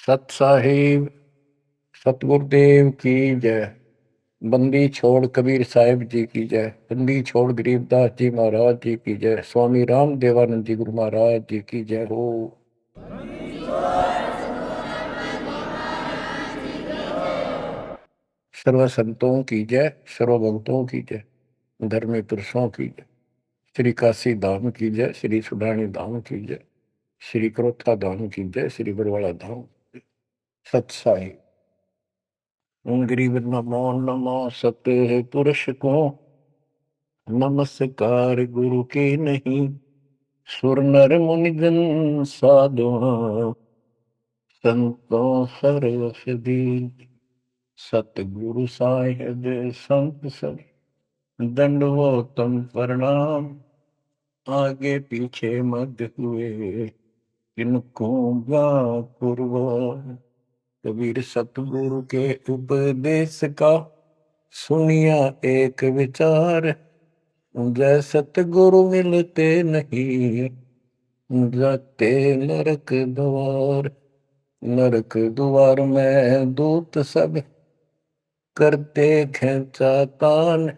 सत साहिब सतगुरुदेव की जय। बंदी छोड़ कबीर साहिब जी की जय। बंदी छोड़ गरीबदास जी महाराज जी की जय। स्वामी राम देवानंद जी गुरु महाराज जी की जय हो। सर्व संतों की जय, सर्व भक्तों की जय, धर्मी पुरुषों की जय। श्री काशी धाम की जय, श्री सुडानी धाम की जय, श्री क्रोथा धाम की जय, श्री बरवाड़ा धाम। सत साहिब। गरीब नमो नमो सत्य पुरुष को नमस्कार गुरु के नहीं। सुर नर मुनि जन साधुआ संतों सरस्वती। सतगुरु साहिब संत सब दंडवतम प्रणाम। आगे पीछे मध्य हुए किनको पूर्व। कबीर सतगुरु के उपदेश का सुनिया एक विचार। जय सतगुरु मिलते नहीं जाते नरक द्वार। नरक द्वार में दूत सब करते खेचा तान।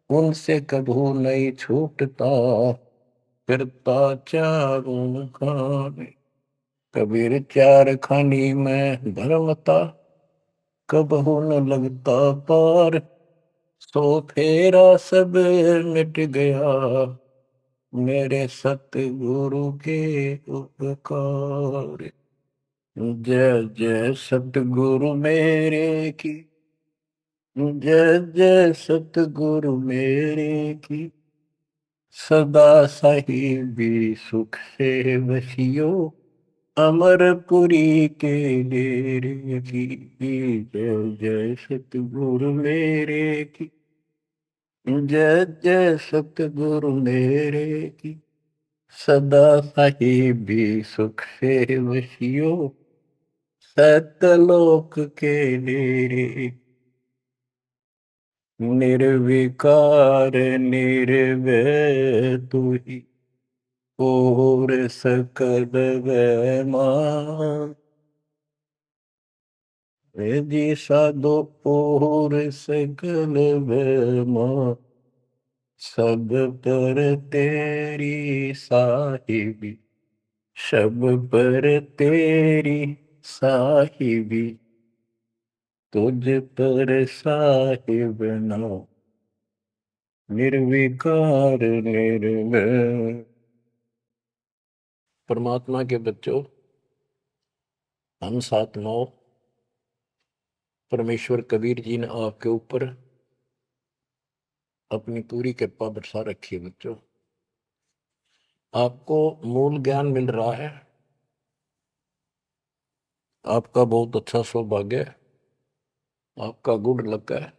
उनसे कभू नहीं छूटता फिरता चारों खान। कबीर चार खानी में धर्मता कबहू न लगता पार। सो फेरा सब मिट गया मेरे सतगुरु के उपकार। जय जय सतगुरु मेरे की जय जय सतगुरु मेरे की। सदा साहिबी सुख से बसियो अमरपुरी के डेरे की। जय जय सतगुरु मेरे की जय जय सतगुरु मेरे की। सदा साहिबी सुख से बसियो सतलोक के डेरे। निर्विकार निर्भय तू ही और सकल वैमान। जी साधो और सकल वैमान। सब पर तेरी साहिबी सब पर तेरी साहिबी। तुझ पर साहिब नो निर्विकार निर्भय। परमात्मा के बच्चों, हम साथ नौ परमेश्वर कबीर जी ने आपके ऊपर अपनी पूरी कृपा बरसा रखी है। बच्चों, आपको मूल ज्ञान मिल रहा है। आपका बहुत अच्छा सौभाग्य है। आपका गुड लक है।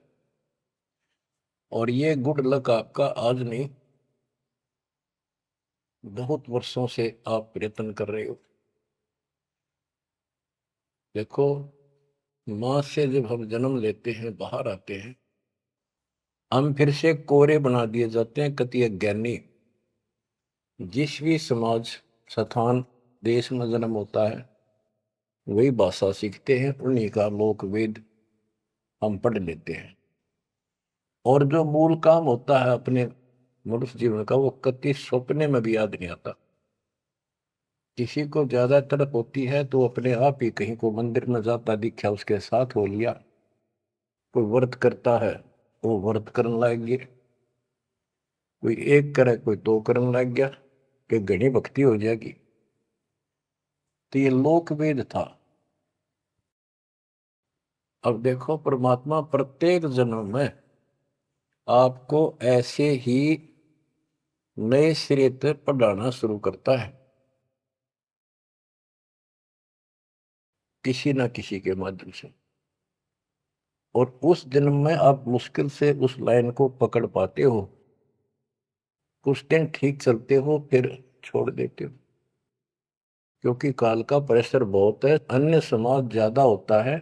और ये गुड लक आपका आज नहीं, बहुत वर्षों से आप प्रयत्न कर रहे हो। देखो, मां से जब हम जन्म लेते हैं, बाहर आते हैं, हम फिर से कोरे बना दिए जाते हैं। कति अज्ञानी। जिस भी समाज स्थान देश में जन्म होता है, वही भाषा सीखते हैं, उन्हीं का लोक वेद हम पढ़ लेते हैं। और जो मूल काम होता है अपने मनुष्य जीवन का, वो कति सपने में भी याद नहीं आता। किसी को ज्यादा तड़प होती है तो अपने आप ही कहीं को मंदिर में जाता दिखा, उसके साथ हो लिया। कोई व्रत करता है, वो व्रत करने लग गया। कोई एक करे, कोई दो करने लग गया कि घनी भक्ति हो जाएगी। तो ये लोक वेद था। अब देखो, परमात्मा प्रत्येक जन्म में आपको ऐसे ही नए सिरे से पढ़ाना शुरू करता है, किसी ना किसी के माध्यम से। और उस जन्म में आप मुश्किल से उस लाइन को पकड़ पाते हो। कुछ दिन ठीक चलते हो, फिर छोड़ देते हो, क्योंकि काल का प्रेशर बहुत है। अन्य समाज ज्यादा होता है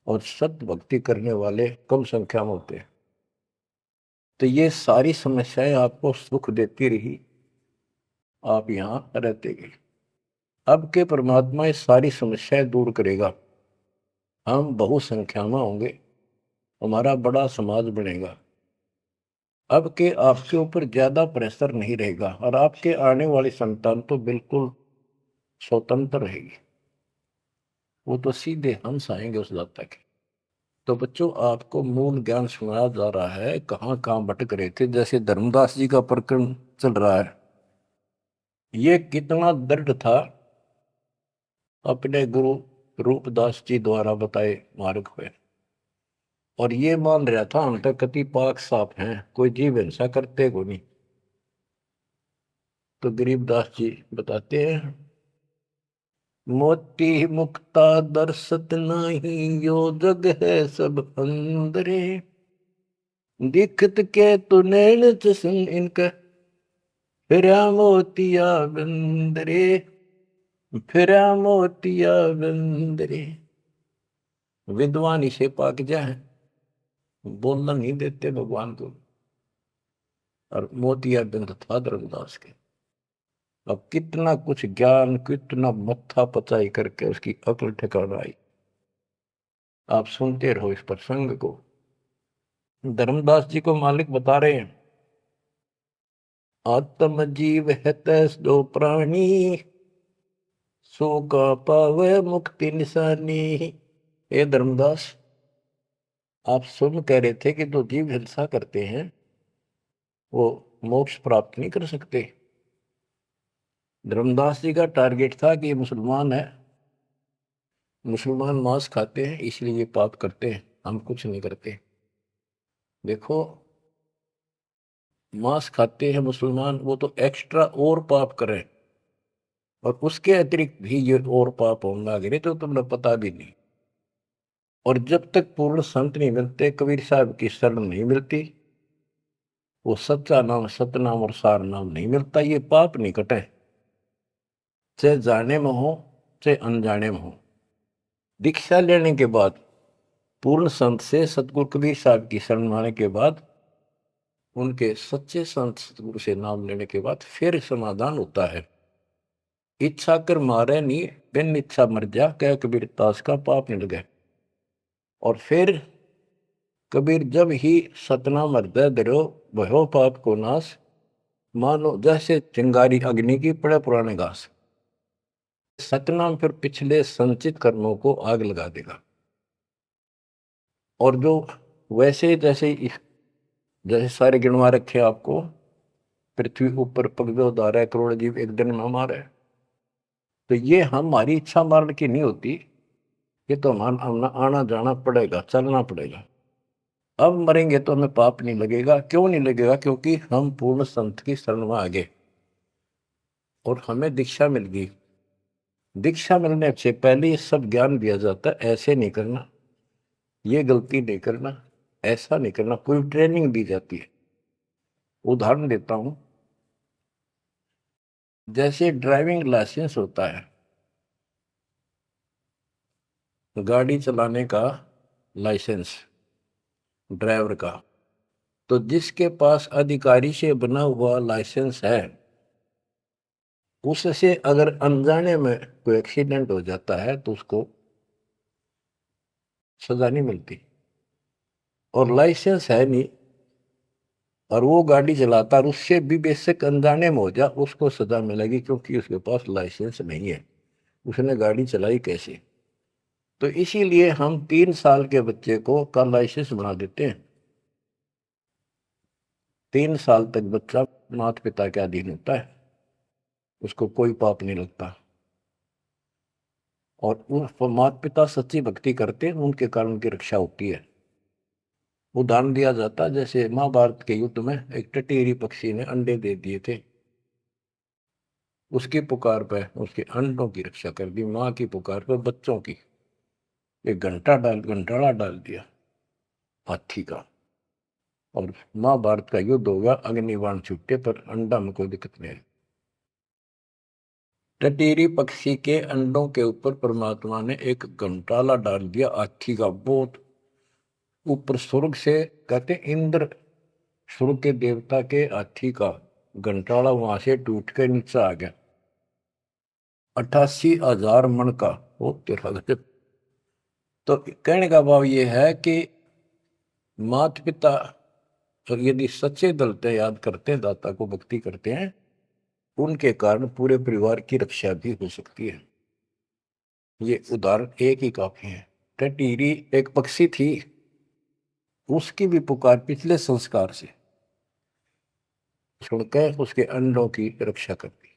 और सत्य भक्ति करने वाले कम संख्या में होते हैं। तो ये सारी समस्याएं आपको सुख देती रही, आप यहां रहते गए। अब के परमात्मा ये सारी समस्याएं दूर करेगा, हम बहुसंख्या में होंगे, हमारा बड़ा समाज बनेगा। अब के आपके ऊपर ज्यादा प्रेशर नहीं रहेगा और आपके आने वाली संतान तो बिल्कुल स्वतंत्र रहेगी, वो तो सीधे हंस आएंगे उस दाता के। तो बच्चों, आपको मूल ज्ञान सुनाया जा रहा है, कहाँ कहाँ भटक रहे थे। जैसे धर्मदास जी का प्रकरण चल रहा है, ये कितना दृढ़ था अपने गुरु रूपदास जी द्वारा बताए मार्ग पे, और ये मान रहा था हम तो कति पाक साफ हैं, कोई जीव हिंसा करते को नहीं। तो गरीबदास जी बताते हैं, मोती मुक्ता दर्शत नाही, यो जग है सब अंदरे, दिखत के तु नैन चसन इनका, फिरा मोतिया बंदरे, फिरा मोतिया बंदरे। विद्वान इसे पाक जाए, बोलना नहीं देते भगवान को, और मोतिया बिंद था धर्मदास के। अब कितना कुछ ज्ञान, कितना मत्था पचाई करके उसकी अकल ठिकाना आई। आप सुनते रहो इस प्रसंग को। धर्मदास जी को मालिक बता रहे हैं, आत्म जीव है तैस दो प्राणी, सो का पावे मुक्ति निशानी। ये धर्मदास, आप सुन कह रहे थे कि जो जीव हिंसा करते हैं वो मोक्ष प्राप्त नहीं कर सकते। धर्मदास जी का टारगेट था कि ये मुसलमान है, मुसलमान मांस खाते हैं इसलिए ये पाप करते हैं, हम कुछ नहीं करते। देखो, मांस खाते हैं मुसलमान, वो तो एक्स्ट्रा और पाप करें, और उसके अतिरिक्त भी ये और पाप होने लगे तो तुम्हें पता भी नहीं। और जब तक पूर्ण संत नहीं मिलते, कबीर साहब की शरण नहीं मिलती, वो सच्चा नाम, सतनाम और सार नाम नहीं मिलता, ये पाप नहीं कटे, चाहे जाने में हो चाहे अनजाने में हो। दीक्षा लेने के बाद, पूर्ण संत से सतगुरु कबीर साहब की शरण आने के बाद, उनके सच्चे संत सतगुरु से नाम लेने के बाद फिर समाधान होता है। इच्छा कर मारे नहीं, बिन इच्छा मर जा, कह कबीर दास का पाप मिल गए। और फिर कबीर जब ही सतनाम हृदय धरो, भयो पाप को नाश, मानो जैसे चिंगारी अग्नि की पड़े पुराने घास। सतनाम फिर पिछले संचित कर्मों को आग लगा देगा। और जो वैसे जैसे जैसे सारे गिनवा रखे आपको, पृथ्वी ऊपर पगदो धारा करोड़ जीव एक दिन में हमारे, तो ये हमारी इच्छा मारने की नहीं होती, ये तो हमारा आना जाना पड़ेगा, चलना पड़ेगा। अब मरेंगे तो हमें पाप नहीं लगेगा। क्यों नहीं लगेगा? क्योंकि हम पूर्ण संत की शरण में आ गए और हमें दीक्षा मिल गई। दीक्षा मिलने से पहले ये सब ज्ञान दिया जाता है, ऐसे नहीं करना, ये गलती नहीं करना, ऐसा नहीं करना, पूरी ट्रेनिंग दी जाती है। उदाहरण देता हूं, जैसे ड्राइविंग लाइसेंस होता है, गाड़ी चलाने का लाइसेंस ड्राइवर का, तो जिसके पास अधिकारी से बना हुआ लाइसेंस है, उससे अगर अनजाने में कोई एक्सीडेंट हो जाता है तो उसको सजा नहीं मिलती। और लाइसेंस है नहीं और वो गाड़ी चलाता और उससे भी बेशक अनजाने में हो जा, उसको सजा मिलेगी, क्योंकि उसके पास लाइसेंस नहीं है, उसने गाड़ी चलाई कैसे। तो इसीलिए हम 3 साल के बच्चे को का लाइसेंस बना देते हैं। 3 साल तक बच्चा माता पिता के अधीन होता है, उसको कोई पाप नहीं लगता। और उन माता पिता सच्ची भक्ति करते हैं, उनके कारण उनकी रक्षा होती है। उदाहरण दिया जाता है, जैसे महाभारत के युद्ध में एक टटेरी पक्षी ने अंडे दे दिए थे, उसकी पुकार पर उसके अंडों की रक्षा कर दी, माँ की पुकार पर बच्चों की। एक घंटाड़ा डाल दिया हाथी का, और महाभारत का युद्ध होगा, अग्निबाण छूटे पर अंडा में कोई दिक्कत नहीं। टटेरी पक्षी के अंडों के ऊपर परमात्मा ने एक घंटाला डाल दिया हाथी का, बहुत ऊपर स्वर्ग से, कहते इंद्र स्वर्ग के देवता के हाथी का घंटाला वहां से टूट के नीचे आ गया। 88,000 मन का। वो तेरा गजब। तो कहने का भाव ये है कि माता पिता और यदि सच्चे दिल से याद करते हैं, दाता को भक्ति करते हैं, उनके कारण पूरे परिवार की रक्षा भी हो सकती है। ये उदाहरण एक ही काफी है। टटीरी एक पक्षी थी, उसकी भी पुकार पिछले संस्कार से सुनकर उसके अंडों की रक्षा करती।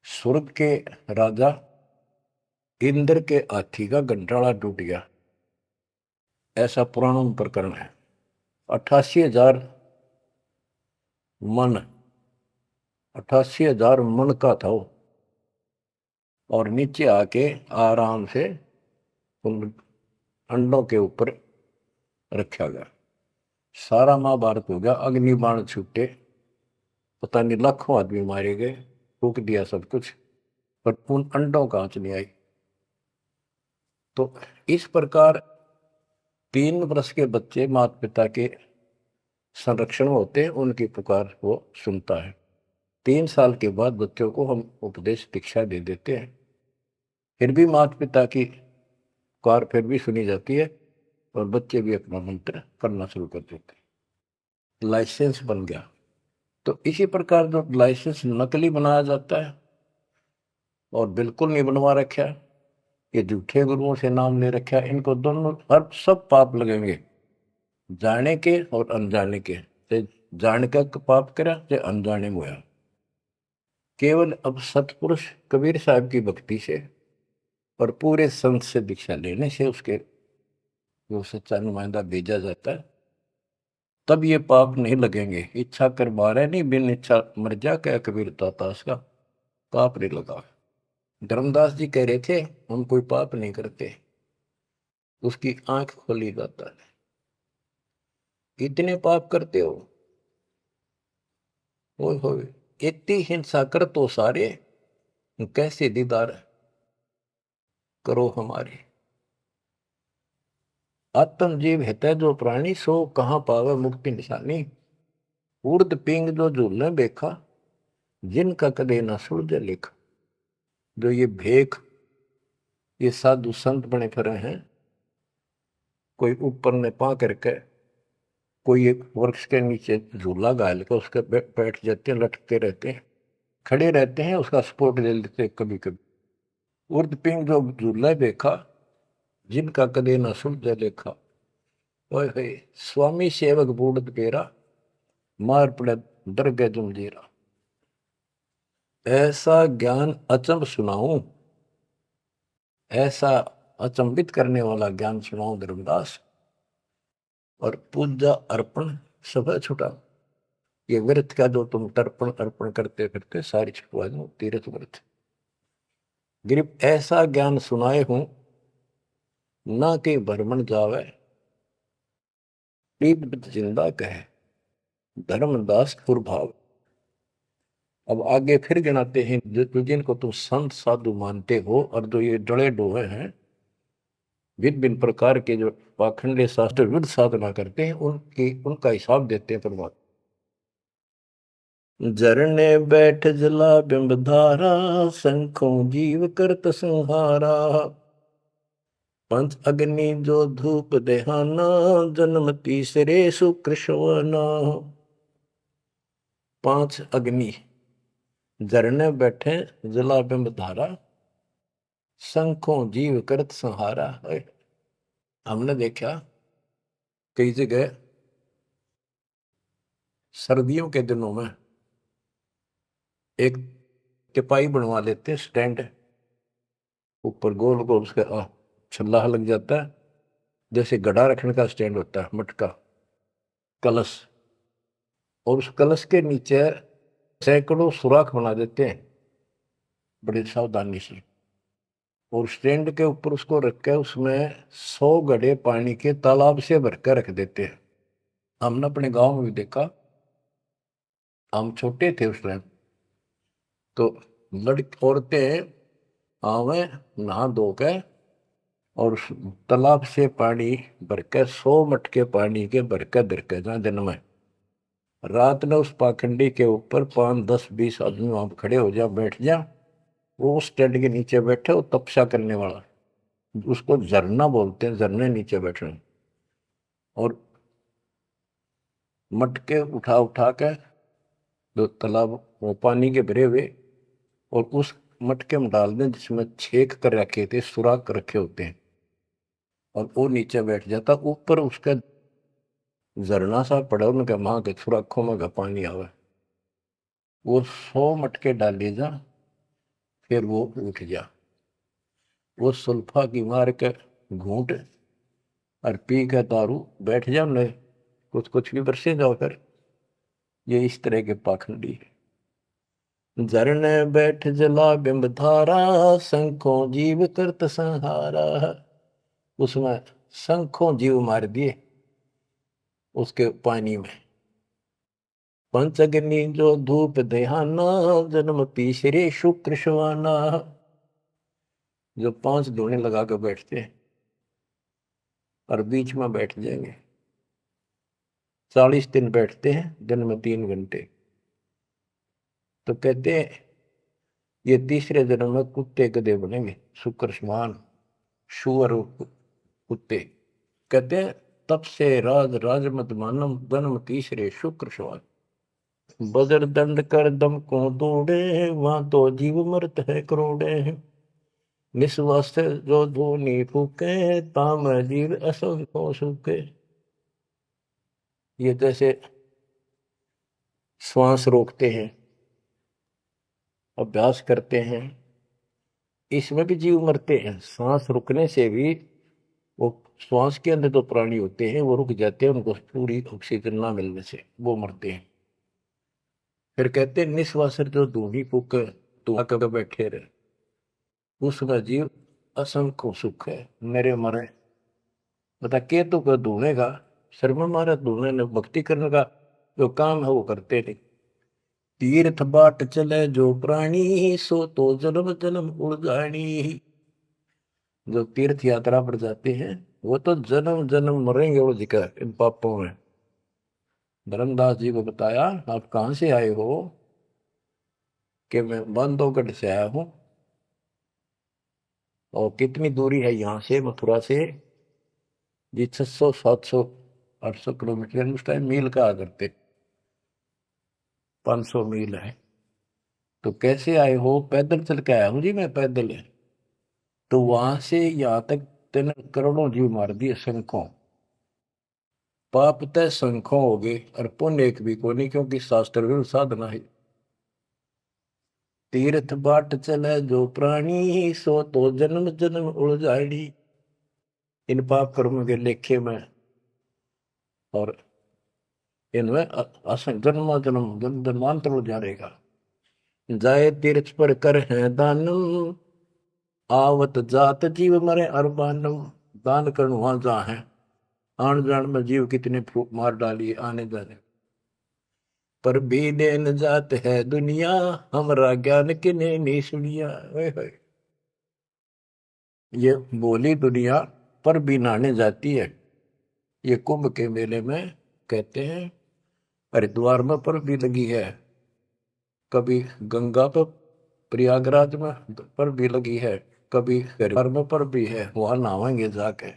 स्वर्ग के राजा इंद्र के हाथी का गंठाड़ा टूट गया, ऐसा पुराण प्रकरण है। 88,000 मन, 88,000 मन का था वो, और नीचे आके आराम से उन अंडों के ऊपर रखा गया। सारा महाभारत हो गया, अग्निबाण छूटे, पता नहीं लाखों आदमी मारे गए, फूक दिया सब कुछ, पर उन अंडों का आंच नहीं आई। तो इस प्रकार 3 वर्ष के बच्चे माता पिता के संरक्षण होते हैं, उनकी पुकार वो सुनता है। 3 साल के बाद बच्चों को हम उपदेश दीक्षा दे देते हैं, फिर भी माता पिता की पुकार फिर भी सुनी जाती है, और बच्चे भी अपना मंत्र करना शुरू कर देते हैं। लाइसेंस बन गया। तो इसी प्रकार जो लाइसेंस नकली बनाया जाता है और बिल्कुल नहीं बनवा रखा, ये झूठे गुरुओं से नाम ले रखा, इनको दोनों हर सब पाप लगेंगे, जाने के और अनजाने के। जान का पाप करा चाहे अनजाने में हुआ। केवल अब सतपुरुष कबीर साहब की भक्ति से और पूरे संत से दीक्षा लेने से उसके जो सच्चा नुमाइंदा भेजा जाता है, तब ये पाप नहीं लगेंगे। इच्छा कर मारे नहीं, बिन इच्छा मर जा, क्या कबीर दातास का पाप नहीं लगा। धर्मदास जी कह रहे थे हम कोई पाप नहीं करते, उसकी आंख खोली जाता है। इतने पाप करते हो, इतनी हिंसा कर तो सारे, कैसे दीदार करो हमारे। आत्म जीव है जो प्राणी, सो कहाँ पावे मुक्ति निशानी। उर्द पिंग जो झूलने देखा, जिनका कदे न सुलझे लेखा। जो ये भेख, ये साधु संत बने फिरे हैं, कोई ऊपर ने पा करके, कोई एक वृक्ष के नीचे झूला गाल के उसके बैठ जाते हैं, लटकते रहते हैं, खड़े रहते हैं, उसका सपोर्ट ले लेते कभी कभी। उर्द पिंग जो झूला देखा, जिनका कदे न सुलझे लेखा। ओए स्वामी सेवक बूढ़ पेरा, मार पड़े दरगे जमजीरा। ऐसा ज्ञान अचंब सुनाऊं, ऐसा अचंबित करने वाला ज्ञान सुनाऊं धर्मदास, और पूजा अर्पण सब छुटा। ये व्रत का जो तुम तर्पण अर्पण करते करते सारी छुटवा दो, तीर्थ व्रत। गिरिप ऐसा ज्ञान सुनाए हूं, ना कि भ्रमण जावे, जिंदा कहे धर्मदास कुरभाव। अब आगे फिर गिनाते हैं, जिनको तुम संत साधु मानते हो, और जो ये डले डोहे हैं, भिन्न भिन्न प्रकार के जो पाखंडी शास्त्र विरुद्ध साधना करते हैं, उनका हिसाब देते हैं परमात्मा। झरने बैठ जला बिंब धारा, शंखों जीव करत संहारा। पंच अग्नि जो धूप देहाना, जन्म तीसरे सुकृष्णवना। 5 अग्नि झरने बैठे जला बिंब धारा, शंखों जीव करत संहारा। हमने देखा कई जगह सर्दियों के दिनों में एक टिपाई बनवा लेते हैं, स्टैंड, ऊपर गोल गोल उसका छल्ला लग जाता है, जैसे गड्ढा रखने का स्टैंड होता है, मटका कलश, और उस कलश के नीचे सैकड़ों सुराख बना देते हैं बड़ी सावधानी से, और स्टैंड के ऊपर उसको रख के उसमें 100 घड़े पानी के तालाब से भरकर रख देते हैं। हमने अपने गांव में भी देखा, हम छोटे थे उस टाइम, तो लड़की औरतें आवे नहा धो के, और उस तालाब से पानी भर के 100 मटके पानी के भर के धर के जहाँ दिन में, रात में उस पाखंडी के ऊपर 5, 10, 20 आदमी वहां खड़े हो जा, बैठ जा, वो उस टेंट के नीचे बैठे, वो तपस्या करने वाला, उसको झरना बोलते हैं, झरने नीचे बैठ रहे हैं, और मटके उठा उठा के जो तालाब वो पानी के भरे हुए, और उस मटके में डाल दें जिसमें छेक कर रखे थे, सुराख कर रखे होते हैं, और वो नीचे बैठ जाता, ऊपर उसका झरना सा पड़ा, उनके माँ के सुराखों में का पानी आवे, वो 100 मटके डाले जा, फिर वो उठ जा, वो सुल्फा की मार के घूंट और पी के दारू बैठ जाओ, न कुछ कुछ भी बरसे जाओ कर। ये इस तरह के पाखंडी है। झरने बैठ जला बिंब धारा, शंखों जीव करत संहारा। उसमें शंखों जीव मार दिए उसके पानी में। पंचअग्नि जो धूप देहाना, जन्म तीसरे शुक्र शवाना। जो 5 धूने लगा कर बैठते हैं और बीच में बैठ जाएंगे, 40 दिन बैठते हैं, दिन में 3 घंटे। तो कहते हैं ये तीसरे जन्म में कुत्ते गधे बनेंगे, शुक्र समान, शुअर कुत्ते। कहते हैं तब से राज राज मत मानम, जन्म तीसरे शुक्र समान। बजर दंड कर दम को दौड़े, वहां तो जीव मरत है करोड़े। निस्वास जो धोनी फूके, ताम जीव असंख्यों सूखे। ये जैसे श्वास रोकते हैं, अभ्यास करते हैं, इसमें भी जीव मरते हैं। सांस रुकने से भी, वो श्वास के अंदर तो प्राणी होते हैं वो रुक जाते हैं, उनको पूरी ऑक्सीजन ना मिलने से वो मरते हैं। फिर कहते हैं निश्वास जो धूनी फूक, तू आकर बैठे रहे, उसका जीव असंख्य सुख है, मेरे मरे। बता के तो कर धूने का शर्म मारा, धूने ने भक्ति करने का जो काम है वो करते नहीं। तीर्थ बाट चले जो प्राणी, सो तो जन्म जन्म उड़ानी। जो तीर्थ यात्रा पर जाते हैं वो तो जन्म जन्म मरेंगे वो जिक्र इन पापों में। धर्मदास जी को बताया आप कहां से आए हो, कि मैं बांधवगढ़ से आया हूं। और कितनी दूरी है यहां से मथुरा से? जी 600 700 800 किलोमीटर, उस टाइम मील का करते, 500 मील है। तो कैसे आए हो? पैदल चल के आया हूं जी मैं, पैदल है। तो वहां से यहां तक 3 करोड़ों जीव मार दिए, शंखों। पाप तय शंखों हो गए और पुण्य एक भी को नहीं, क्योंकि शास्त्र विरुद्ध साधना है। तीर्थ बाट चले जो प्राणी, सो तो जन्म जन्म उलझाड़ी। इन पाप कर्म के लेखे में और इनमें जन्म जन्म जन्मांतर उजारेगा। जाए तीर्थ पर कर है दानम, आवत जात जीव मरे अरबानम। दान करण वहां जहां है, आन जान में जीव कितने फूक मार डालिए आने जाने। पर भी देन जात है दुनिया, हमरा ज्ञान किने नहीं सुनिया। ओए होए, ये बोली दुनिया पर भी नहाने जाती है। ये कुंभ के मेले में कहते हैं हरिद्वार में पर भी लगी है, कभी गंगा पर प्रयागराज में पर भी लगी है, कभी हरिद्वार में पर भी है, वहां नहावेंगे जाके,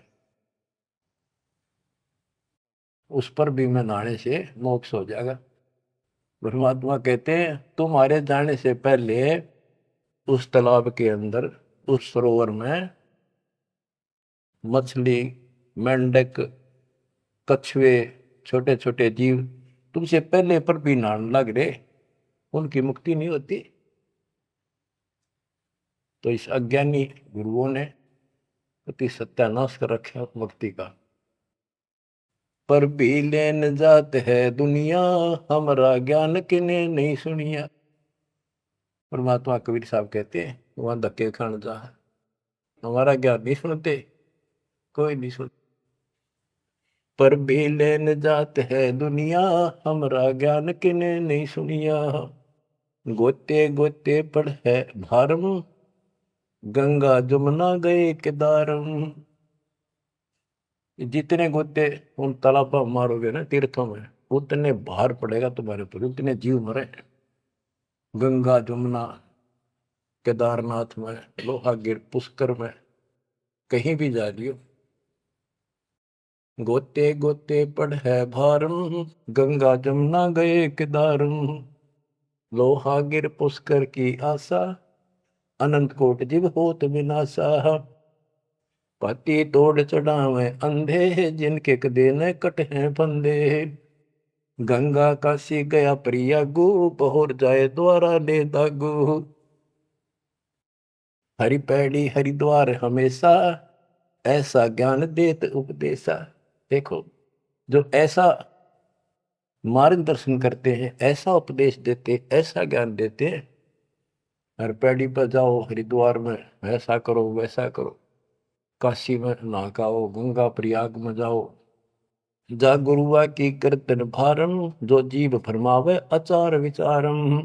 उस पर भी में नहाने से मोक्ष हो जाएगा। परमात्मा कहते हैं तुम्हारे जाने से पहले उस तालाब के अंदर, उस सरोवर में मछली, मेंढक, कछुए, छोटे छोटे जीव तुमसे पहले पर भी नहाने लग रहे, उनकी मुक्ति नहीं होती। तो इस अज्ञानी गुरुओं ने अति सत्यानाश कर रखा भक्ति का। पर भी लेन जात है दुनिया, हमारा ज्ञान किने नहीं सुनिया। परमात्मा कबीर साहब कहते हैं वहां धक्के खान जा, हमारा ज्ञान नहीं सुनते, कोई नहीं सुन। पर भी लेन जात है दुनिया, हमारा ज्ञान किने नहीं सुनिया। गोते गोते पड़ है भारम, गंगा जमुना गए केदारम। जितने गोते उन तालाबों मारोगे ना तीर्थों में, उतने भार पड़ेगा तुम्हारे ऊपर, उतने जीव मरे। गंगा जमुना केदारनाथ में, लोहागिर, पुष्कर में, कहीं भी जा लियो, गोते गोते पड़ है भारम, गंगा जमुना गए केदारम, लोहागिर पुष्कर की आशा, अनंत कोट जीव होत विनाशा, पाती तोड़ चढ़ावे अंधे, जिनके कदे न कट हैं फंदे, गंगा काशी गया प्रयागु, पहुर जाए द्वारा ले दागु, हरि पैड़ी हरिद्वार हमेशा, ऐसा ज्ञान देत उपदेशा। देखो, जो ऐसा मार्गदर्शन करते हैं, ऐसा उपदेश देते, ऐसा ज्ञान देते हैं, हर पैड़ी पर जाओ, हरिद्वार में ऐसा करो वैसा करो, काशी में नहाओ, गंगा प्रयाग में जाओ, जा गुरुआ की कीर्तन भारम, जो जीव फरमावे आचार विचारम।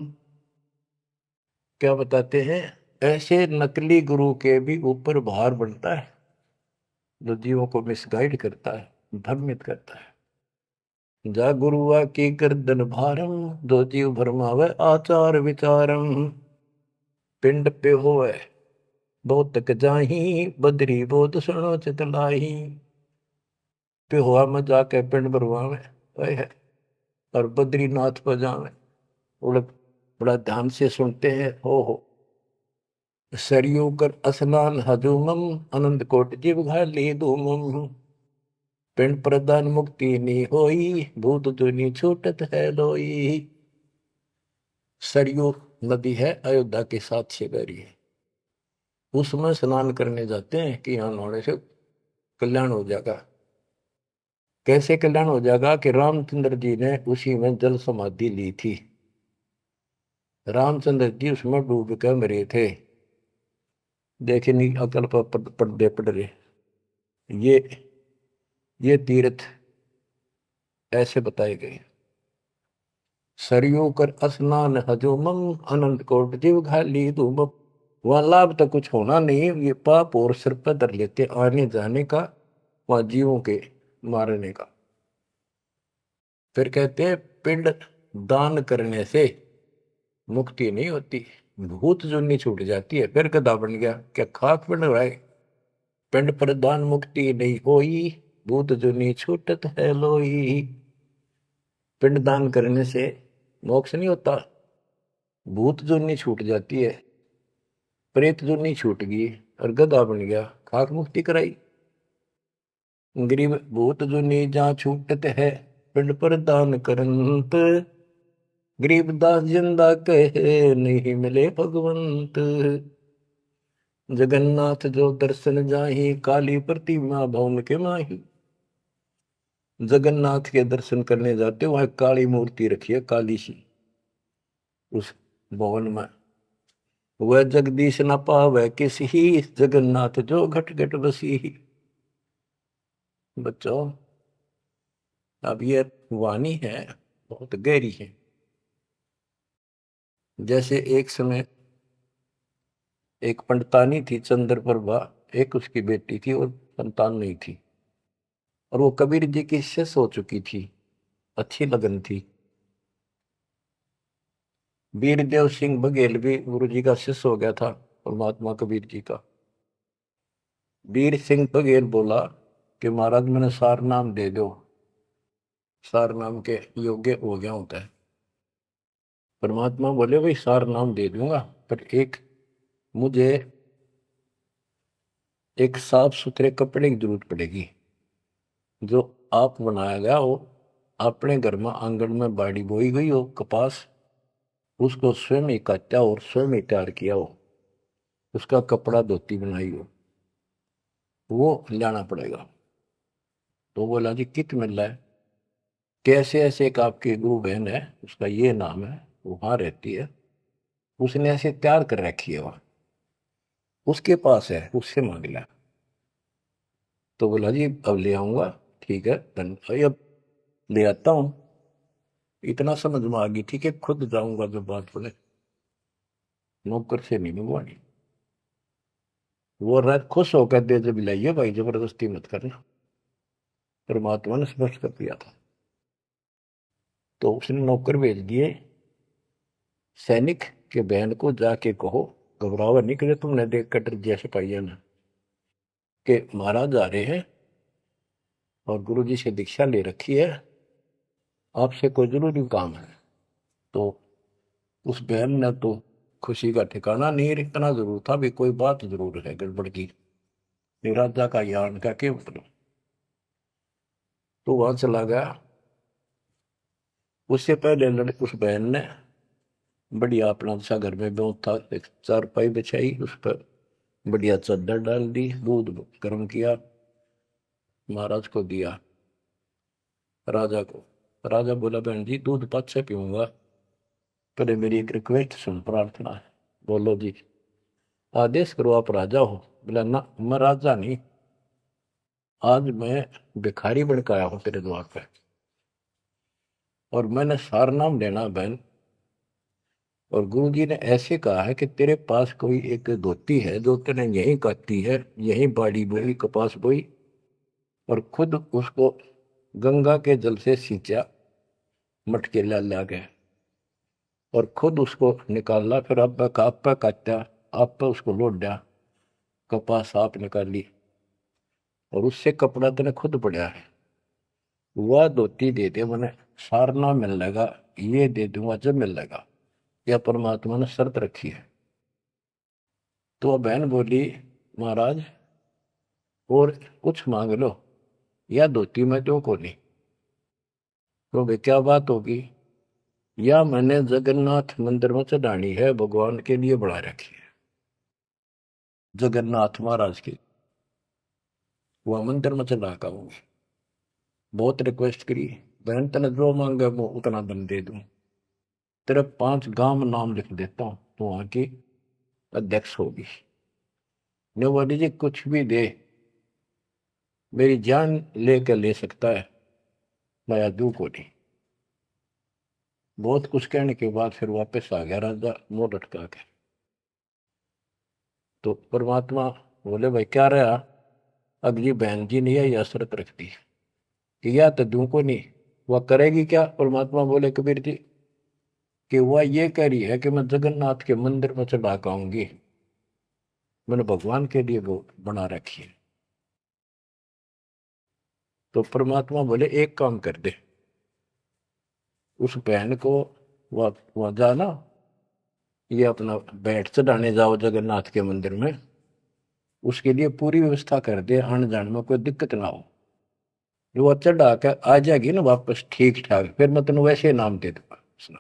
क्या बताते हैं, ऐसे नकली गुरु के भी ऊपर भार बनता है, जो जीवों को मिसगाइड करता है, भ्रमित करता है। जा गुरुआ की गर्दन भारम, जो जीव भरमावे आचार विचारम, पिंड पे होए बहुत तक जाही, बदरी बहुत सुनो चितलाई, पे हुआ में जाके पिंड भरवावे है, और बद्रीनाथ पर जावे, बड़ा ध्यान से सुनते हैं। हो सरयू कर स्नान हजूमम, अनंत कोट जीव घाली धूमम, पिंड प्रदान मुक्ति नी होई, भूत दुनी छूटत है लोई। सरयू नदी है, अयोध्या के साथ शेगरी है, उसमें स्नान करने जाते हैं कि यहाँ नहाने से कल्याण हो जाएगा। कैसे कल्याण हो जाएगा कि रामचंद्र जी ने उसी में जल समाधि ली थी, रामचंद्र जी उसमें डूब कर मरे थे। देखे नहीं अकल पर पर्दे पड़ रहे, ये तीर्थ ऐसे बताए गए। सरयू कर स्नान हजूमम, अनंत कोट जीव घाली धूमम। वहां लाभ तो कुछ होना नहीं, ये पाप और सिर पर धर लेते आने जाने का, वहां जीवों के मारने का। फिर कहते हैं पिंड दान करने से मुक्ति नहीं होती, भूत जुनी छूट जाती है। फिर गधा बन गया, क्या खाक बन रहा है, पिंड प्रदान मुक्ति नहीं होई, भूत जुनी छूटत है लोई। पिंड दान करने से मोक्ष नहीं होता, भूत जुनी छूट जाती है, प्रेत जुनी छूट गई और गधा बन गया, खाक मुक्ति कराई। गरीब भूत जुनी जहाँ छूटत है, पिंड प्रदान करंत, गरीबदास जिंदा कहे नहीं मिले भगवंत। जगन्नाथ जो दर्शन जाही, काली प्रतिमा भवन के माही। जगन्नाथ के दर्शन करने जाते, वहां काली मूर्ति रखी है, काली सी, उस भवन में। वह जगदीश न पावे किसी, जगन्नाथ जो घट घट बसी। बच्चों, अब ये वाणी है, बहुत गहरी है। जैसे एक समय एक पंडितानी थी चंद्रप्रभा, एक उसकी बेटी थी और संतान नहीं थी, और वो कबीर जी की शिष्य हो चुकी थी, अच्छी लगन थी। वीरदेव सिंह बघेल भी गुरु जी का शिष्य हो गया था, और महात्मा कबीर जी का। वीर सिंह बघेल बोला कि महाराज मैंने सार नाम दे दो, सार नाम के योग्य हो गया होता है। परमात्मा बोले भाई सार नाम दे दूंगा, पर मुझे एक साफ सुथरे कपड़े की जरूरत पड़ेगी, जो आप बनाया गया हो, अपने घर में आंगन में बाड़ी बोई गई हो कपास, उसको स्वयं ही काटा और स्वयं ही तैयार किया हो, उसका कपड़ा धोती बनाई हो, वो लाना पड़ेगा। तो बोला जी कित मिल रहा है, कैसे ऐसे एक आपकी गुरु बहन है, उसका ये नाम है, वहां रहती है, उसने ऐसे तैयार कर रखी है, वहां उसके पास है, उससे मांग लिया। तो बोला जी अब ले आऊंगा, ठीक है भाई, अब ले आता हूं। इतना समझ में आ गई, ठीक है खुद जाऊंगा, जो बात बोले, नौकर से नहीं मंगवानी। वो रात खुश होकर दे जब लाइए भाई, जबरदस्ती मत करना, परमात्मा ने स्पष्ट कर दिया था। तो उसने नौकर भेज दिए, सैनिक के बहन को जाके कहो घबरावा नहीं करे तुमने देख कर जैसे पाइए ना कि महाराज आ रहे हैं और गुरु जी से दीक्षा ले रखी है, आपसे कोई जरूरी काम है। तो उस बहन ने तो खुशी का ठिकाना नहीं, इतना जरूर था भी कोई बात जरूर है गड़बड़ की, निराजा का यान का क्या मतलब। तो वहां चला गया। उससे पहले उस बहन ने बढ़िया अपना सा घर में व्यवस्था, एक चारपाई बिछाई, उस पर बढ़िया चादर डाल दी, दूध गर्म किया, महाराज को दिया, राजा को। राजा बोला बहन जी दूध पद से पीऊंगा, पहले मेरी एक रिक्वेस्ट सुन, प्रार्थना है। बोलो जी। आदेश करो, आप राजा हो। बोला ना, मैं राजा नहीं, आज मैं भिखारी बन के आया हूं तेरे द्वार पे, और मैंने सार नाम लेना बहन। और गुरु जी ने ऐसे कहा है कि तेरे पास कोई एक धोती है जो तेने यहीं काटी है, यहीं बाड़ी बोई, कपास बोई, और खुद उसको गंगा के जल से सींचा, मटके ला गए, और खुद उसको निकाला, फिर अब आप पे काटा, आप पे उसको लौट दिया, कपास आप निकाली, और उससे कपड़ा तेने खुद पड़ा है, वह धोती दे दे, मैंने सारना मिल लेगा, ये दे दूंगा जब मिल लेगा। यह परमात्मा ने शर्त रखी है। तो वह बहन बोली महाराज और कुछ मांग लो, या धोती में दो को नहीं। तो वे क्या बात होगी, या मैंने जगन्नाथ मंदिर में चढ़ानी है, भगवान के लिए बढ़ा रखी है, जगन्नाथ महाराज की, वह मंदिर में चढ़ा का हूँ। बहुत रिक्वेस्ट करी, बहन तेने जो मांगे वो उतना दम दे दूं, तेरे 5 गांव नाम लिख देता हूं, तो वहां की अध्यक्ष होगी। ने बोली जी कुछ भी दे, मेरी जान लेकर ले सकता है, मैं दू को नहीं। बहुत कुछ कहने के बाद फिर वापस आ गया राजा मुंह लटका के। तो परमात्मा बोले भाई क्या रहा, अगली बहन जी ने यह शर्त रख दी कि या तो दू को नहीं, वह करेगी क्या। परमात्मा बोले कबीर जी कि वह ये कह रही है कि मैं जगन्नाथ के मंदिर में चढ़ा के आऊंगी, मैंने भगवान के लिए वो बना रखी है। तो परमात्मा बोले एक काम कर दे, उस बहन को वहां जाना, ये अपना बैठ चढ़ाने जाओ जगन्नाथ के मंदिर में, उसके लिए पूरी व्यवस्था कर दे, आने जाने में कोई दिक्कत ना हो। जो वो चढ़ा के आ जाएगी ना वापस ठीक ठाक, फिर मैं तेन वैसे नाम दे दूंगा। उसने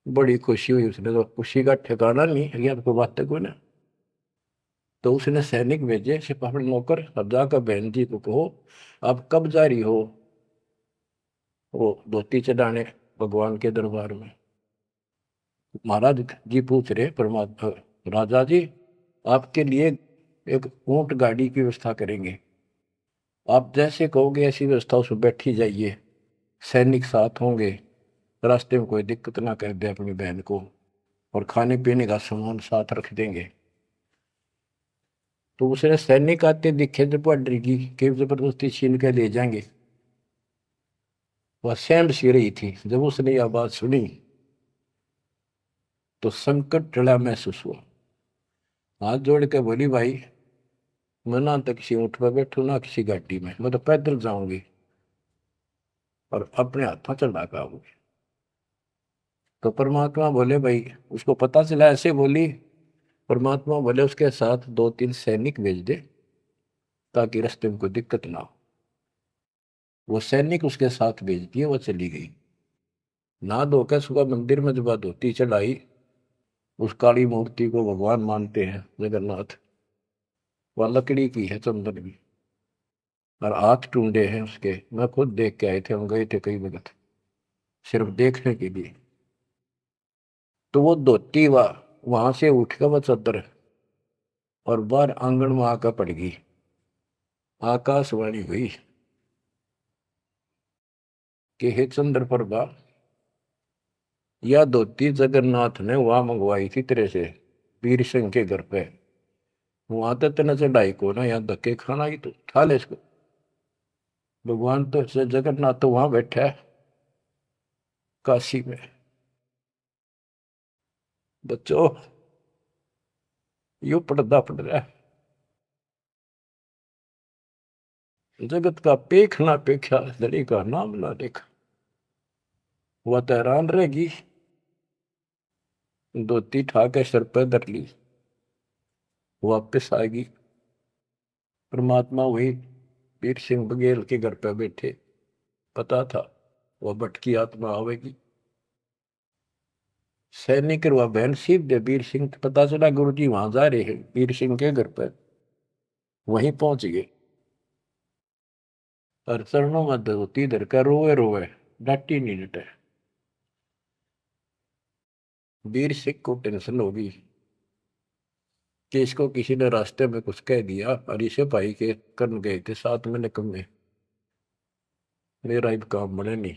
बड़ी खुशी हुई, उसने तो खुशी का ठिकाना नहीं है, कोई बात कोई ना। तो उसने सैनिक भेजे, सिपाही नौकर, अब जाकर बहन जी को कहो आप कब जा रही हो वो धोती चढ़ाने भगवान के दरबार में। महाराज जी पूछ रहे परमात्मा, राजा जी आपके लिए एक ऊंट गाड़ी की व्यवस्था करेंगे, आप जैसे कहोगे ऐसी व्यवस्था उसमें बैठी जाइए, सैनिक साथ होंगे, रास्ते में कोई दिक्कत ना कर दे अपनी बहन को, और खाने पीने का सामान साथ रख देंगे। तो उसने सैनिक आते दिखे जब वह डरी कि जबरदस्ती छीन के ले जाएंगे, वह सहम सी रही थी। जब उसने यह बात सुनी तो संकट टला महसूस हुआ, हाथ जोड़ के बोली भाई मैं ना तो किसी ऊँट पर बैठू ना किसी गाड़ी में, मैं तो पैदल जाऊंगी और अपने हाथों चला के आऊंगी। तो परमात्मा बोले भाई, उसको पता चला ऐसे बोली, परमात्मा बोले उसके साथ 2-3 सैनिक भेज दे ताकि रास्ते में कोई दिक्कत ना हो। वो सैनिक उसके साथ भेज दिए, वो चली गई। ना धोकर सुबह मंदिर में जब धोती चढ़ाई, उस काली मूर्ति को भगवान मानते हैं जगन्नाथ, वह लकड़ी की है, चंदन की, और हाथ टूंडे हैं उसके। मैं खुद देख के आए थे, हम गए थे कई वक्त सिर्फ देखने के लिए। तो वो धोती वहां से उठ कर वह चद्दर और बाहर आंगन में आकर पड़ गई। आकाशवाणी हुई कि हे चंद्र प्रभा, यह धोती जगन्नाथ ने वहां मंगवाई थी तेरे से, वीर सिंह के घर पे, वहां तो तेने चढ़ाई को ना, यहाँ धक्के खाना ही तो उठा ले इसको। भगवान तो जगन्नाथ तो वहां बैठा है काशी में। बच्चों यो पर्दा पड़ रहा है। जगत का पेख ना पेख्या, धड़ी का नाम ना देखा। वह तो हैरान रहेगी, धोती ठाके सर पर धर ली, वापिस आएगी। परमात्मा वही वीर सिंह बघेल के घर पे बैठे, पता था वह भटकी आत्मा आवेगी। सैनिक वह बहन सीख दे वीर सिंह, पता चला गुरु जी वहां जा रहे हैं वीर सिंह के घर पर। वहीं पहुंच गए और चरणों में धोती धर कर रोए रोए, डांटी नहीं डटे। वीर सिंह को टेंशन होगी कि इसको किसी ने रास्ते में कुछ कह दिया, और इसे भाई के करन गए थे साथ में निकम्मे, मेरा अब काम बने नहीं।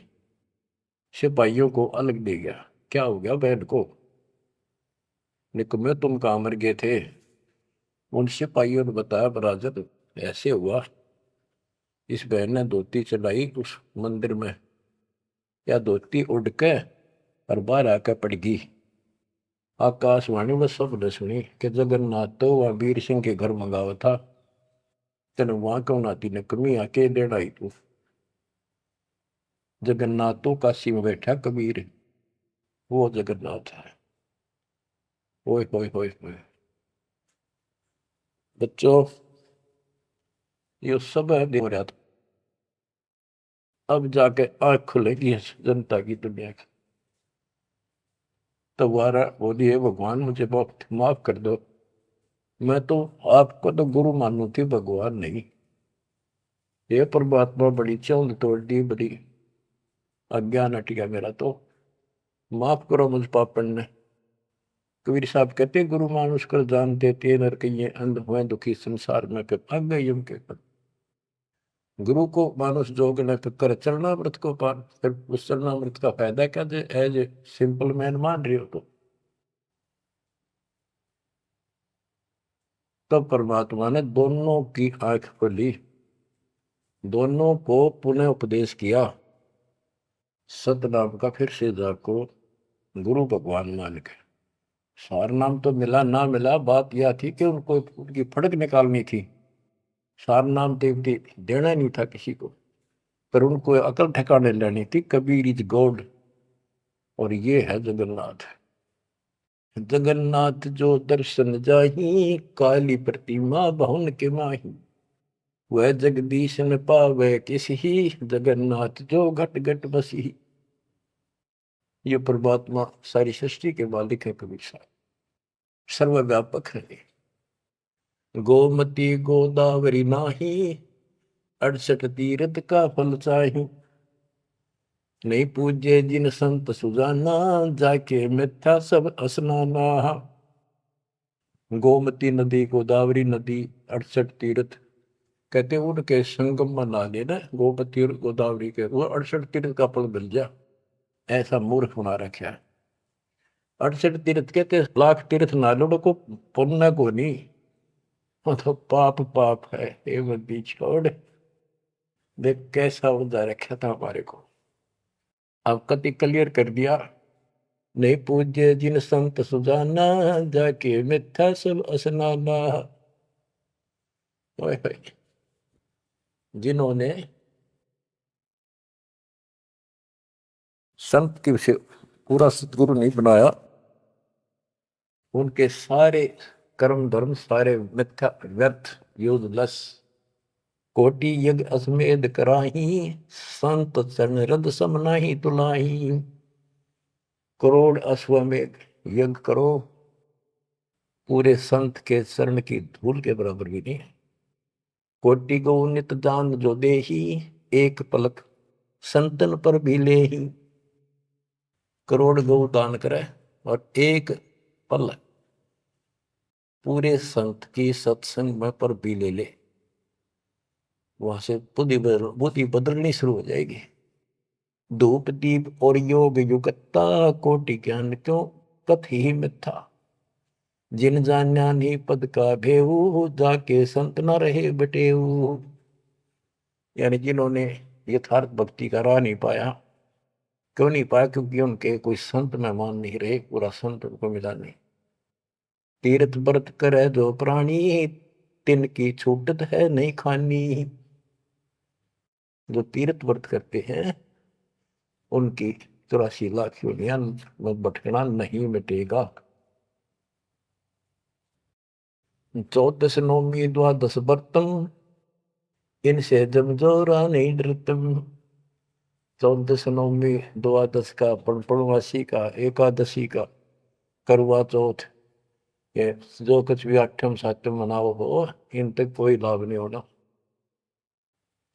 सिपाहियों को अलग दे गया, क्या हो गया बहन को, निकम्मे तुम कहाँ मर गए थे। उन सिपाहियों ने बताया बराजत ऐसे हुआ, इस बहन ने धोती चलाई उस मंदिर में, या धोती उड़ के और बाहर आकर पड़ गई। आकाशवाणी में सबने सुनी कि जगन्नाथ तो वह वीर सिंह के घर मंगावा था, तेने वहां क्यों नाती ने कमी आके देना ही तू। जगन्नाथ तो काशी में बैठा कबीर, वो जगन्नाथ है। ओए होए होए होए बच्चों, ये सब है हो रहा था। अब जाके आंख खुलेगी जनता की, दुनिया की। तो वारा बोलिए भगवान मुझे बहुत माफ कर दो, मैं तो आपको तो गुरु मानू थी, भगवान नहीं। ये परमात्मा बड़ी चौंध तोड़ दी, बड़ी अज्ञान हट गया मेरा, तो माफ करो मुझ पापन ने। कबीर साहब कहते गुरु मानुष कर जान देते नर कहिए अंध हुए दुखी संसार में पे भाग गई उनके पर। गुरु को मानुष जोग न कर चरणामृत को पान, फिर उस चरणामृत का फायदा क्या जे एज ए सिंपल मैन मान रही हो तो। तब परमात्मा ने दोनों की आंख खोली, दोनों को पुनः उपदेश किया, सतनाम का फिर से जाको गुरु भगवान मान के। सार नाम तो मिला ना मिला, बात यह थी कि उनको उनकी फड़क निकालनी थी। सार नाम देवती देना नहीं था किसी को, पर उनको अकल ठिकाने लेनी थी। कबीर इज गॉड, और ये है जगन्नाथ। जगन्नाथ जो दर्शन जाही, काली प्रतिमा बहुन के माही, वह जगदीश न पावे किसी, जगन्नाथ जो घट घट बसी। ये परमात्मा सारी सृष्टि के मालिक है कबीर साहब, सर्वव्यापक है। गोमती गोदावरी नाही, 68 तीर्थ का फल चाही, नहीं पूजे जिन संत सुजाना, जाके मिथ्या सब स्नाना। गोमती नदी, गोदावरी नदी, 68 तीर्थ, कहते उनके संगम में नहा लेना गोमती और गोदावरी के, वो 68 तीर्थ का फल मिल जा। ऐसा मूर्ख बना रखा है। 68 तीर्थ कहते लाख तीर्थ ना लो को पुण्य को नहीं, वो तो पाप पाप है। ये बंदी छोड़, देख कैसा उलझा रखा था हमारे को। अब कति क्लियर कर दिया, नहीं पूज्य जिन संत सुजाना, जाके मिथ्या सब स्नाना। ओए होए, जिन्होंने संत की से पूरा सतगुरु नहीं बनाया, उनके सारे कर्म धर्म सारे मिथ्या व्यर्थ यूजलेस। कोटि यज्ञ अश्वमेध कराही, संत चरण रद सम नाही तुलाही। करोड़ अश्वमेध यज्ञ करो, पूरे संत के चरण की धूल के बराबर भी नहीं है। कोटि गौ नित दान जो देही, एक पलक संतन पर भी ले ही। करोड़ गौ दान करे और एक पल पूरे संत की सत्संग में पर भी ले ले, वहां से बुद्धि बदलनी शुरू हो जाएगी। धूप दीप और योग युगता, कोटि ज्ञान क्यों कथ ही मिथ्या। जिन जान्या नहीं पद का भेऊ, जाके संत न रहे बटेऊ। यानी जिन्होंने यथार्थ भक्ति का राह नहीं पाया, क्यों नहीं पाया, क्योंकि उनके कोई संत मेहमान नहीं रहे, पूरा संत उनको मिला नहीं। तीर्थ व्रत करे जो प्राणी, तिनकी छूटत है नहीं खानी। जो तीर्थ व्रत करते हैं उनकी 84 लाख योनियां में भटकना नहीं मिटेगा। 14 नौमी द्वादश व्रतम, इनसे जब जोरा नहीं डरतम। 14 नौमी द्वादश का, पूर्णमासी का, एकादशी का, करवा चौथ, ये जो कुछ भी आठम सातम मनाओ हो, इन तक कोई लाभ नहीं होना।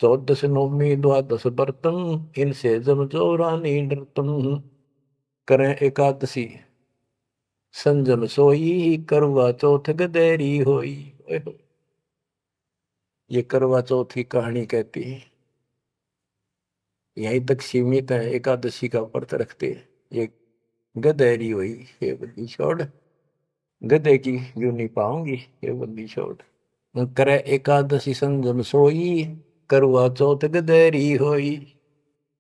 14 नौमी द्वादश व्रतम, इनसे जब जोरा नहीं डरतम। करें एकादशी संजम सोई, करवा चौथ गदेरी होई। ये करवा चौथ की कहानी कहती है, यहीं तक सीमित है। एकादशी का व्रत रखते हैं, ये गदेरी हुई, ये बंदी छोड़, गधे की यूं नहीं पाऊंगी, ये बंदी छोड़। करे एकादशी संजम सोई, करवा चौथ गदेरी होई।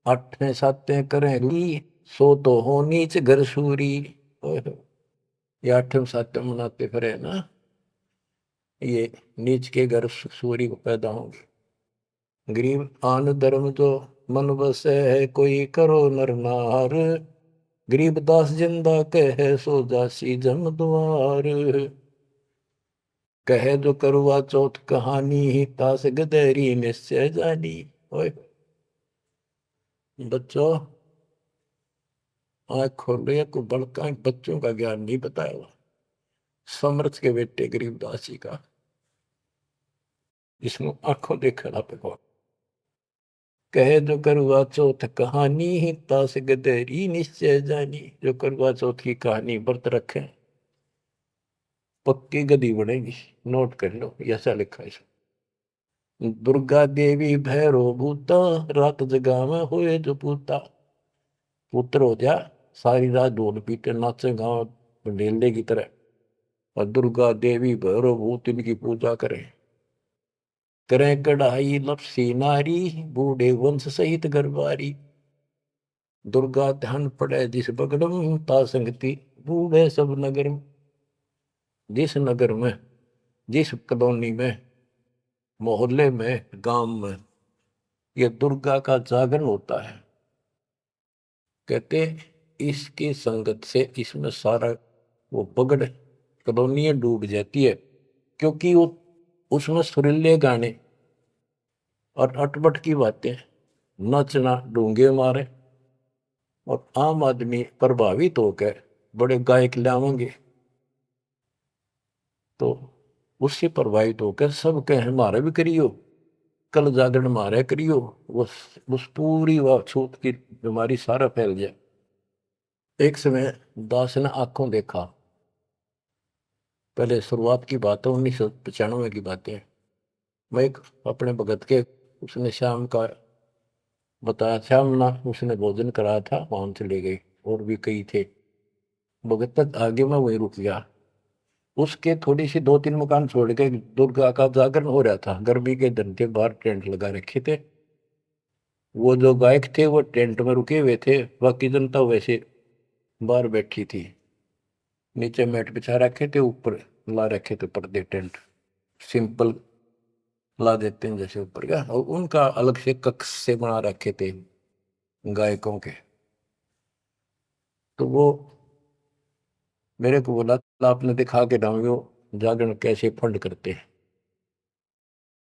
आठे साते करें सो तो हो नीच घर सूरी। ये आठम सातम मनाते फिरे ना, ये नीच के घर सूरी को पैदा होंगे। गरीब आन धर्म जो मन बसे है, कोई करो नर नार। गरीब दास जिंदा कहे, सो जासी जम द्वार। कहे जो करवा चौथ कहानी, ही तास गदेरी निश्चय जानी। ओए बच्चों, आँख खोलो, को बड़का बच्चों का ज्ञान नहीं बताया। समर्थ के बेटे गरीबदास जी का, जिसमें आंखों देखा पे। कहे जो करवा चौथ कहानी, ही तास गदेरी निश्चय जानी। जो करवा चौथ की कहानी व्रत रखे, पक्की गदी बनेगी। नोट कर लो, ऐसा लिखा है। दुर्गा देवी भैरो भूता, रात जगा में होए जो पूता। पुत्र हो जा, सारी रात ढोल पीटे नाचे गाँव ढेले की तरह, और दुर्गा देवी भैरो भूत इनकी पूजा करें। करें कढ़ाई लपसी नारी, बूढ़े वंश सहित गरबारी। दुर्गा ध्यान पड़े जिस बगड़म, ता संगति बूढ़े सब नगर में। जिस नगर में, जिस कॉलोनी में, मोहल्ले में, गांव में ये दुर्गा का जागरण होता है, कहते इसकी संगत से इसमें सारा वो पगड़ कॉलोनियां डूब जाती है। क्योंकि वो उसमें सुरीले गाने और अटपट की बातें, नचना, डूंगे मारे, और आम आदमी प्रभावित होकर बड़े गायक लावेंगे, तो उससे प्रभावित होकर सब कहे हमारे भी करियो, कल जागरण मारे करियो। उस पूरी व छूत की बीमारी सारा फैल जाए। एक समय दास ने आंखों देखा, पहले शुरुआत की बात है, 1995 की बातें। मैं एक अपने भगत के, उसने शाम का बताया, शाम ना उसने भोजन कराया था, वहां चले गए, और भी कई थे। भगत तक आगे मैं वहीं रुक गया। उसके थोड़ी सी 2-3 मकान छोड़ के दुर्गा का जागरण हो रहा था। गर्मी के दिन थे, बाहर टेंट लगा रखे थे। वो जो गायक थे वो टेंट में रुके हुए थे, बाकी जनता वैसे बाहर बैठी थी। नीचे मैट बिछा रखे थे, ऊपर ला रखे थे पर्दे, टेंट सिंपल ला देते हैं जैसे ऊपर का, और उनका अलग से कक्ष से बना रखे थे गायकों के। तो वो मेरे को बोला, आपने दिखा के डाउंगे जागरण कैसे फंड करते हैं।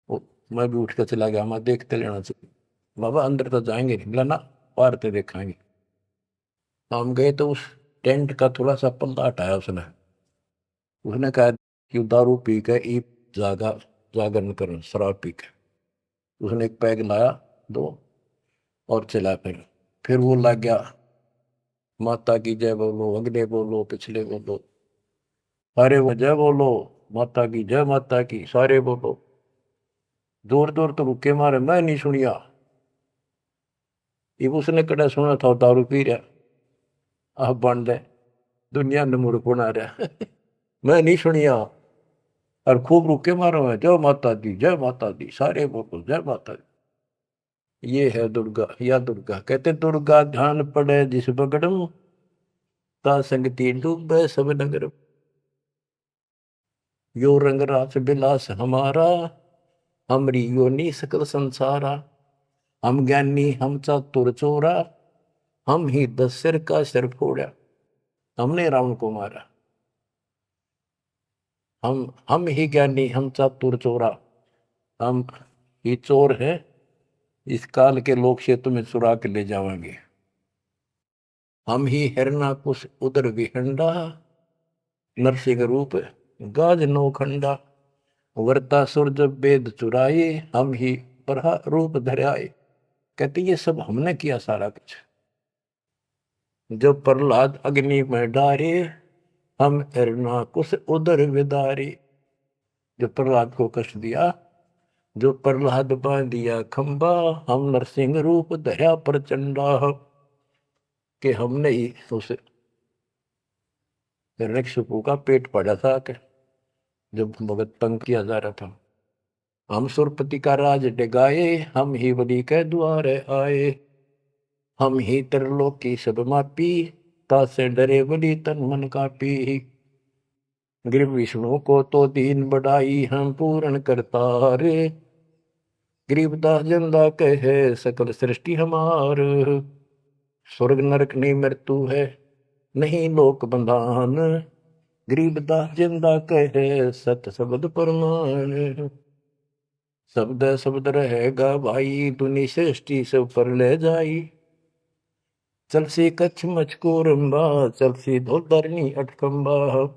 वो मैं भी उठ कर चला गया, मैं देखते लेना चाहिए। बाबा अंदर तो जाएंगे नहीं, बोला ना, बाहर तो देखाएंगे। हम गए तो उस टेंट का थोड़ा सा पल्ला हटाया उसने। उसने कहा कि दारू पी के ई जागा जागरण कर, शराब पी के। उसने एक पैग लाया, दो, और चला। फिर वो लग गया, माता की जय बोलो, अगले बोलो, पिछले बोलो, सारे वो जय बोलो, माता की जय, माता की, सारे बोलो। दूर दूर तो रुके मारे, मैं नहीं सुनिया। ये उसने कड़ा सुना था, दारू पी रहा, आप बन दे, दुनिया ने मूर्ख बना रहा। मैं नहीं सुनिया, और खूब रुके मारो है, जय माता दी, जय माता दी, सारे बोलो जय माता दी। ये है दुर्गा, या दुर्गा। कहते दुर्गा ध्यान पड़े जिस बगड़म, ता संगति डूबे सब नगर। यो रंग रास बिलास हमारा, हमरी योनि सकल संसारा। हम ज्ञानी हम चातुर चोरा, हम ही 10 सिर का सिर फोड़ा। हमने रावण को मारा। हम ही ज्ञानी हम चातुर चोरा, हम ही चोर है, इस काल के लोक से तुम्हें चुरा के ले जावांगे। हम ही हिरणाकुश उदर विहंडा, नरसिंह रूप गाज नौखंडा। वर्तासुर जब वेद चुराए, हम ही बरहा रूप धराए। कहते ये सब हमने किया सारा कुछ। जब प्रहलाद अग्नि में डारे, हम हिरणाकुश उदर विदारे। जो प्रहलाद को कष्ट दिया, जो प्रहलाद बांध दिया खंबा, हम नरसिंह रूप धरा प्रचंडा। कि हमने ही उस हिरण्यकशिपु का पेट फाड़ा था कि जब भगत तंग किया जा रहा था। हम सुरपति का राज डिगाए, हम ही बलि के द्वार आए। हम ही त्रिलोक की सब मापी, तासे डरे बलि तन मन कापी। गिर विष्णु को तो दीन बढ़ाई, हम पूर्ण करतार। गरीबदास जिंदा कहे सकल सृष्टि हमार। स्वर्ग नरक नहीं मृत्यु है, नहीं लोक बंधान। गरीबदास जिंदा कहे सत शब्द प्रमाण। शब्द शब्द रहेगा भाई, दुनि सृष्टि सब पर ले जाई। चल सी कच्छ मचकोरम्बा, चल सी धोधरनी अटकम्बा।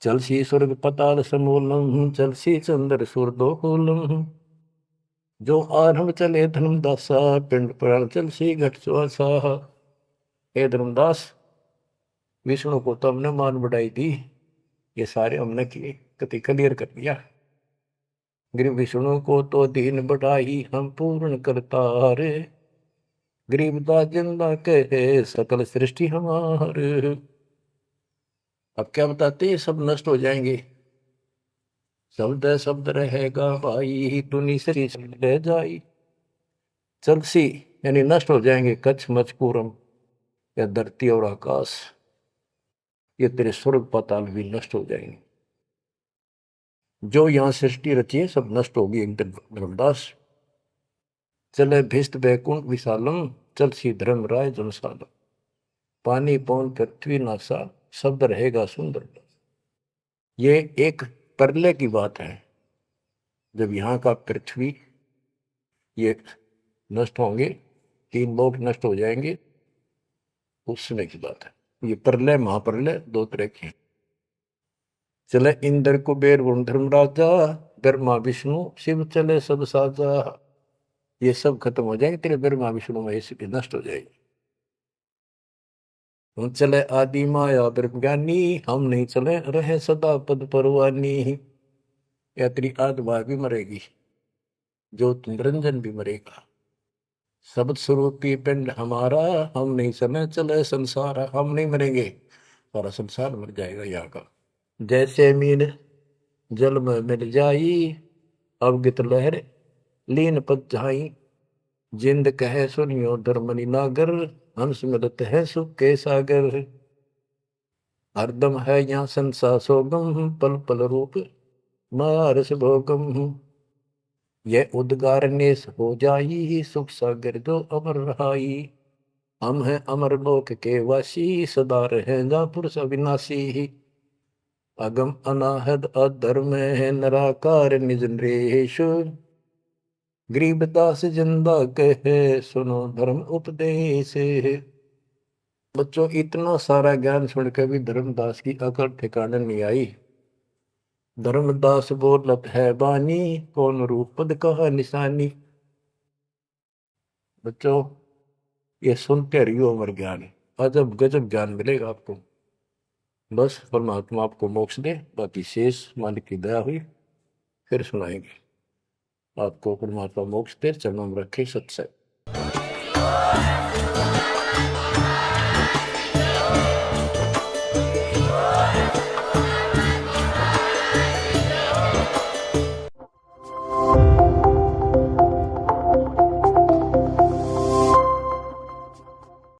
चल सी स्वर्ग पताल समूलम, चल सी चंद्र सूर्दोलम। जो आरंभ चले धर्मदासा, पिंड पुराण चल सी घट सुहासा। हे धर्मदास, विष्णु को तो हमने मान बढ़ाई दी, ये सारे हमने किए, कति क्लियर कर दिया। गिर विष्णु को तो दीन बढ़ाई, हम पूर्ण करतार। गरीबदास जिंदा कहे सकल सृष्टि हमार। अब क्या बताते, ये सब नष्ट हो जाएंगे। शब्द शब्द रहेगा भाई, दुनि से ले जाई। चलसी यानी नष्ट हो जाएंगे, कच्छ मचपूरम या धरती और आकाश, ये तेरे स्वर्ग पाताल भी नष्ट हो जाएंगे। जो यहां सृष्टि रची है सब नष्ट होगी एक दिन। धर्मदास चले भिस्त बैकुंठ विशालम, चल सी धर्म राय जनसालम। पानी पौन पृथ्वी नासा, शब्द रहेगा सुंदर। ये एक परले की बात है, जब यहाँ का पृथ्वी ये नष्ट होंगे, 3 लोक नष्ट हो जाएंगे, उस समय की बात है। ये प्रलय महाप्रलय 2 तरह की है। चले इंद्र कुबेर वरुण धर्मराजा, ब्रह्मा विष्णु शिव चले सब साजा। ये सब खत्म हो जाएंगे, तेरे ब्रह्मा विष्णु महेश भी नष्ट हो जाएंगे। हम चले आदि माया ब्रह्म ज्ञानी, हम नहीं चले रहे सदा पद परवानी। या तेरी आत्मा भी मरेगी, जो निरंजन भी मरेगा। शब्द स्वरूपी पिंड हमारा, हम नहीं समय चले संसार। हम नहीं मरेंगे, सारा संसार मर जाएगा यहाँ का। जैसे मीन जल में मिल जाई, अवगित लहर लीन पद जाई। जिंद कहे सुनियो धर्मनि नागर, हंस मिलत है सुख के सागर। हरदम है यहाँ संसा सोगम, पल पल रूप माया रस भोगम। यह उद्गार नेस हो जाई, सुख सागर जो अमर रहाई। हम हैं अमर लोक के वासी, सदा रहेगा पुरुष अविनाशी। अगम अनाहद अधर्म है, निराकार निज नरेश। गरीबदास जिंदा कहे सुनो धर्म उपदेश। बच्चों इतना सारा ज्ञान सुन के भी धर्मदास की अकल ठिकाने नहीं आई। धर्मदास बोलत है बानी, कौन रूप पद कहा निशानी। बच्चों ये सुनते रहियो अमर ज्ञान, अजब गजब ज्ञान मिलेगा आपको। बस परमात्मा आपको मोक्ष दे, बाकी शेष मालिक की दया हुई फिर सुनाएंगे। आपको परमात्मा मोक्ष दे, चरणों में रखे सत्संग।